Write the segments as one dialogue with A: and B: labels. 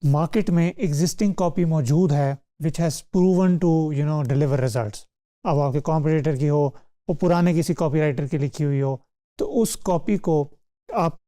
A: Market में existing copy मौजूद है which has proven to deliver results. अब आपके कॉम्पिटिटर की हो, वो पुराने किसी कॉपीराइटर की लिखी हुई हो, तो उस कॉपी को आप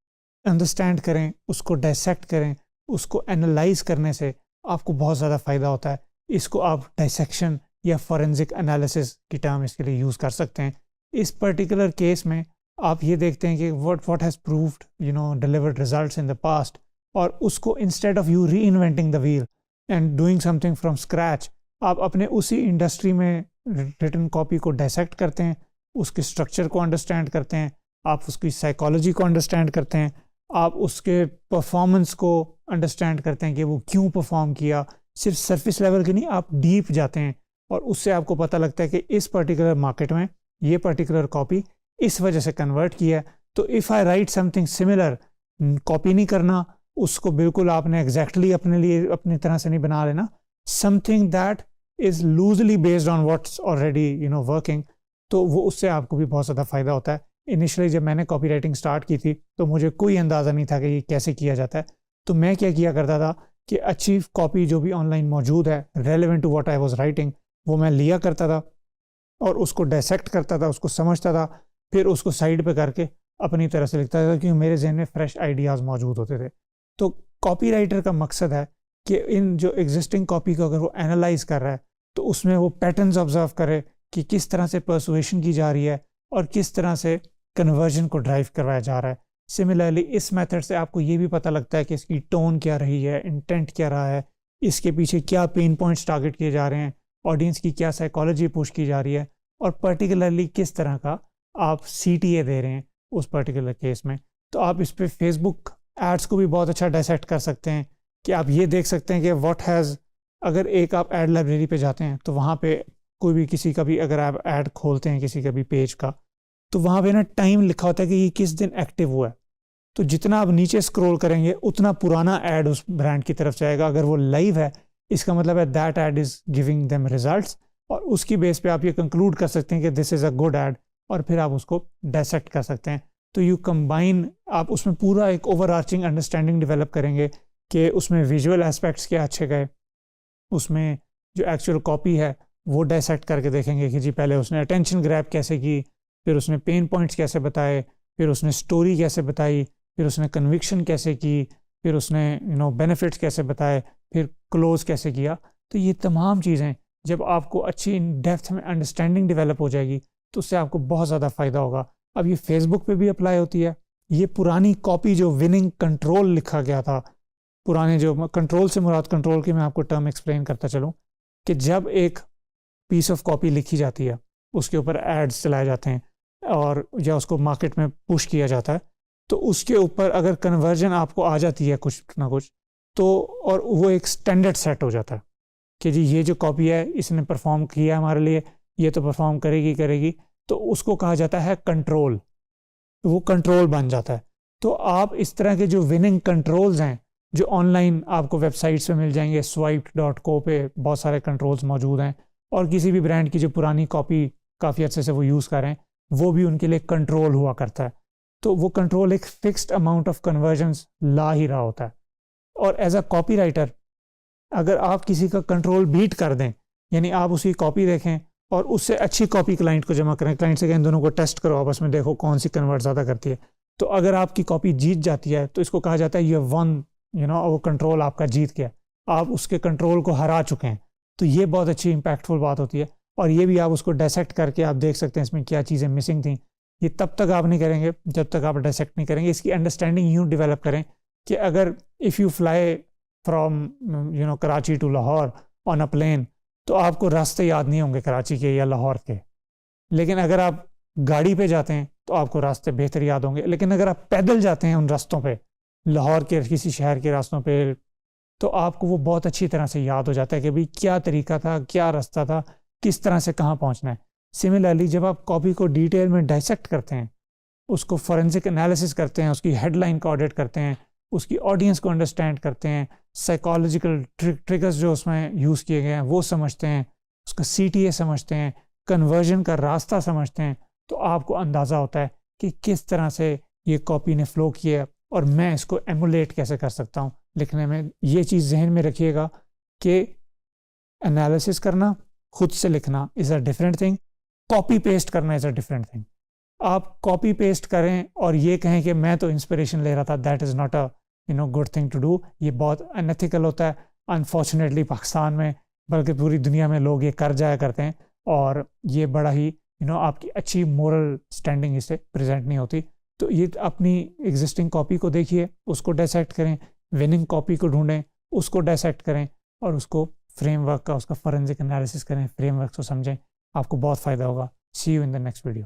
A: अंडरस्टैंड करें, उसको डायसेक्ट करें, उसको एनालाइज करने से आपको बहुत ज़्यादा फ़ायदा होता है। इसको आप डायसेक्शन या फॉरेंसिक एनालिसिस की टर्म इसके लिए यूज़ कर सकते हैं। इस पर्टिकुलर केस में आप ये देखते हैं कि what has proved delivered results in the past, और उसको इंस्टेड ऑफ यू री inventing the wheel and doing something from scratch, आप अपने उसी इंडस्ट्री में रिटन कॉपी को डायसेक्ट करते हैं, उसके स्ट्रक्चर को अंडरस्टैंड करते हैं, आप उसकी साइकोलॉजी को अंडरस्टैंड करते हैं, आप उसके परफॉर्मेंस को अंडरस्टैंड करते हैं कि वो क्यों परफॉर्म किया। सिर्फ सरफेस लेवल के नहीं, आप डीप जाते हैं और उससे आपको पता लगता है कि इस पर्टिकुलर मार्केट में ये पर्टिकुलर कॉपी इस वजह से कन्वर्ट किया है। तो if I right something similar, copy नहीं करना, उसको बिल्कुल आपने एग्जैक्टली अपने लिए अपनी तरह से नहीं बना लेना, something that is loosely based on what's already working, तो वो उससे आपको भी बहुत ज़्यादा फ़ायदा होता है। इनिशियली जब मैंने कॉपी राइटिंग स्टार्ट की थी तो मुझे कोई अंदाज़ा नहीं था कि ये कैसे किया जाता है। तो मैं क्या किया करता था कि अच्छी कॉपी जो भी ऑनलाइन मौजूद है relevant to what I was writing, वो मैं लिया करता था और उसको डायसेक्ट करता था, उसको समझता था, फिर उसको साइड पे करके अपनी तरह से लिखता था, क्योंकि मेरे जहन में फ्रेश आइडियाज़ मौजूद होते थे। तो कॉपी राइटर का मकसद है कि इन जो एग्जिस्टिंग कॉपी को अगर वो एनालाइज कर रहा है तो उसमें वो पैटर्न्स ऑब्जर्व करे कि किस तरह से परसुएशन की जा रही है और किस तरह से कन्वर्जन को ड्राइव करवाया जा रहा है। सिमिलरली इस मेथड से आपको ये भी पता लगता है कि इसकी टोन क्या रही है, इंटेंट क्या रहा है, इसके पीछे क्या पेन पॉइंट्स टारगेट किए जा रहे हैं, ऑडियंस की क्या साइकोलॉजी पुश की जा रही है, और पर्टिकुलरली किस तरह का आप CTA दे रहे हैं उस पर्टिकुलर केस में। तो आप इस पर फेसबुक एड्स को भी बहुत अच्छा डायसेक्ट कर सकते हैं कि आप ये देख सकते हैं कि व्हाट हैज़, अगर एक आप एड लाइब्रेरी पे जाते हैं तो वहाँ पे कोई भी किसी का भी अगर आप ऐड खोलते हैं किसी का भी पेज का, तो वहाँ पे ना टाइम लिखा होता है कि ये किस दिन एक्टिव हुआ है। तो जितना आप नीचे स्क्रॉल करेंगे उतना पुराना ऐड उस ब्रांड की तरफ जाएगा। अगर वो लाइव है इसका मतलब है that add is giving them results, और उसकी बेस पे आप ये कंक्लूड कर सकते हैं कि this is a good add, और फिर आप उसको डायसेक्ट कर सकते हैं। तो यू कंबाइन, आप उसमें पूरा एक ओवरआर्चिंग अंडरस्टैंडिंग डेवलप करेंगे कि उसमें विजुअल एस्पेक्ट्स क्या अच्छे गए, उसमें जो एक्चुअल कॉपी है वो डायसेक्ट करके देखेंगे कि जी पहले उसने अटेंशन ग्रैब कैसे की, फिर उसने पेन पॉइंट्स कैसे बताए, फिर उसने स्टोरी कैसे बताई, फिर उसने कन्विक्शन कैसे की, फिर उसने बेनिफिट्स कैसे बताए, फिर क्लोज कैसे किया। तो ये तमाम चीज़ें जब आपको अच्छी इन डेप्थ में अंडरस्टैंडिंग डेवलप हो जाएगी तो उससे आपको बहुत ज़्यादा फ़ायदा होगा। अब ये फेसबुक पे भी अप्लाई होती है। ये पुरानी कॉपी जो विनिंग कंट्रोल लिखा गया था, पुराने जो कंट्रोल से मुराद कंट्रोल की मैं आपको टर्म एक्सप्लेन करता चलूँ कि जब एक पीस ऑफ कॉपी लिखी जाती है उसके ऊपर एड्स चलाए जाते हैं और या उसको मार्केट में पुश किया जाता है, तो उसके ऊपर अगर कन्वर्जन आपको आ जाती है कुछ ना कुछ, तो और वो एक स्टैंडर्ड सेट हो जाता है कि जी ये जो कॉपी है इसने परफॉर्म किया हमारे लिए, ये तो परफॉर्म करेगी, तो उसको कहा जाता है कंट्रोल। वो कंट्रोल बन जाता है। तो आप इस तरह के जो विनिंग कंट्रोल्स हैं जो ऑनलाइन आपको वेबसाइट्स पे मिल जाएंगे, swiped.co पे बहुत सारे कंट्रोल्स मौजूद हैं, और किसी भी ब्रांड की जो पुरानी कॉपी काफ़ी अच्छे से वो यूज़ कर रहे हैं वो भी उनके लिए कंट्रोल हुआ करता है। तो वो कंट्रोल एक फिक्स्ड अमाउंट ऑफ कन्वर्जन्स ला ही रहा होता है। और एज अ कॉपी राइटर अगर आप किसी का कंट्रोल बीट कर दें, यानी आप उसकी कॉपी देखें और उससे अच्छी कॉपी क्लाइंट को जमा करें, क्लाइंट से कहें दोनों को टेस्ट करो आपस में, देखो कौन सी कन्वर्ट ज़्यादा करती है, तो अगर आपकी कॉपी जीत जाती है तो इसको कहा जाता है ये वन, वो कंट्रोल आपका जीत गया, आप उसके कंट्रोल को हरा चुके हैं। तो ये बहुत अच्छी इंपैक्टफुल बात होती है। और ये भी आप उसको डायसेक्ट करके आप देख सकते हैं इसमें क्या चीज़ें मिसिंग थी। ये तब तक आप नहीं करेंगे जब तक आप डायसेक्ट नहीं करेंगे। इसकी अंडरस्टैंडिंग यूँ डेवलप करें कि अगर if you fly from Karachi to Lahore on a plane, तो आपको रास्ते याद नहीं होंगे कराची के या लाहौर के, लेकिन अगर आप गाड़ी पे जाते हैं तो आपको रास्ते बेहतर याद होंगे। लेकिन अगर आप पैदल जाते हैं उन रास्तों पे, लाहौर के किसी शहर के रास्तों पे, तो आपको वो बहुत अच्छी तरह से याद हो जाता है कि भाई क्या तरीका था, क्या रास्ता था, किस तरह से कहाँ पहुँचना है। सिमिलरली जब आप कॉपी को डिटेल में डायसेक्ट करते हैं, उसको फॉरेंसिक एनालिसिस करते हैं, उसकी हेडलाइन को ऑडिट करते हैं, उसकी ऑडियंस को अंडरस्टैंड करते हैं, साइकोलॉजिकल ट्रिगर्स जो उसमें यूज़ किए गए हैं वो समझते हैं, उसका CTA समझते हैं, कन्वर्जन का रास्ता समझते हैं, तो आपको अंदाज़ा होता है कि किस तरह से ये कॉपी ने फ़्लो किया और मैं इसको एमुलेट कैसे कर सकता हूँ, लिखने में ये चीज़ जहन में रखिएगा कि एनालिसिस करना, खुद से लिखना is a different thing, copy paste करना इज़ अ डिफरेंट थिंग। आप कॉपी पेस्ट करें और ये कहें कि मैं तो इंस्पिरेशन ले रहा था, that is not a good thing to do. ये बहुत अनएथिकल होता है। अनफॉर्चुनेटली पाकिस्तान में, बल्कि पूरी दुनिया में लोग ये कर जाया करते हैं, और ये बड़ा ही आपकी अच्छी मोरल स्टैंडिंग इससे प्रेजेंट नहीं होती। तो ये अपनी एग्जिस्टिंग कॉपी को देखिए, उसको डायसेक्ट करें, विनिंग कॉपी को ढूंढें, उसको डायसेक्ट करें और उसको फ्रेमवर्क का, उसका फॉरेंसिक एनालिसिस करें, फ्रेमवर्क को समझें, आपको बहुत फ़ायदा होगा। See you in the next video.